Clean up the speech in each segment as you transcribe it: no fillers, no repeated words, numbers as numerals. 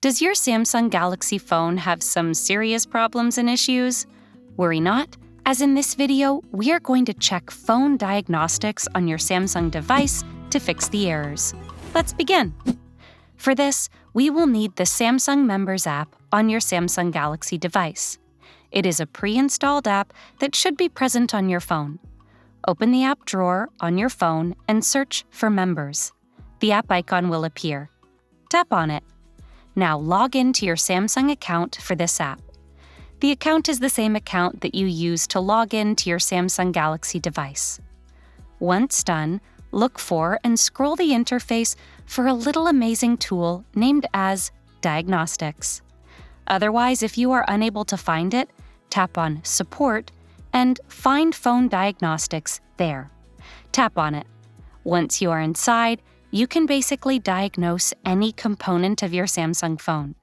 Does your Samsung Galaxy phone have some serious problems and issues? Worry not, as in this video, we are going to check phone diagnostics on your Samsung device to fix the errors. Let's begin. For this, we will need the Samsung Members app on your Samsung Galaxy device. It is a pre-installed app that should be present on your phone. Open the app drawer on your phone and search for Members. The app icon will appear. Tap on it. Now log into your Samsung account for this app. The account is the same account that you use to log in to your Samsung Galaxy device. Once done, look for and scroll the interface for a little amazing tool named as Diagnostics. Otherwise, if you are unable to find it, tap on Support and Find Phone Diagnostics there. Tap on it. Once you are inside, you can basically diagnose any component of your Samsung phone.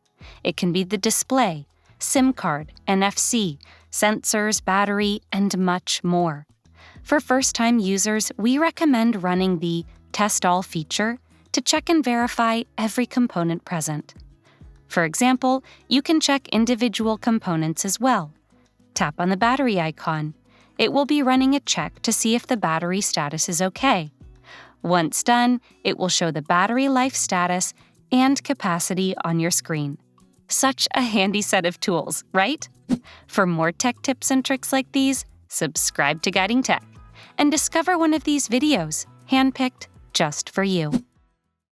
It can be the display, SIM card, NFC, sensors, battery, and much more. For first-time users, we recommend running the Test All feature to check and verify every component present. For example, you can check individual components as well. Tap on the battery icon. It will be running a check to see if the battery status is okay. Once done, it will show the battery life status and capacity on your screen. Such a handy set of tools, right? For more tech tips and tricks like these, subscribe to Guiding Tech and discover one of these videos handpicked just for you.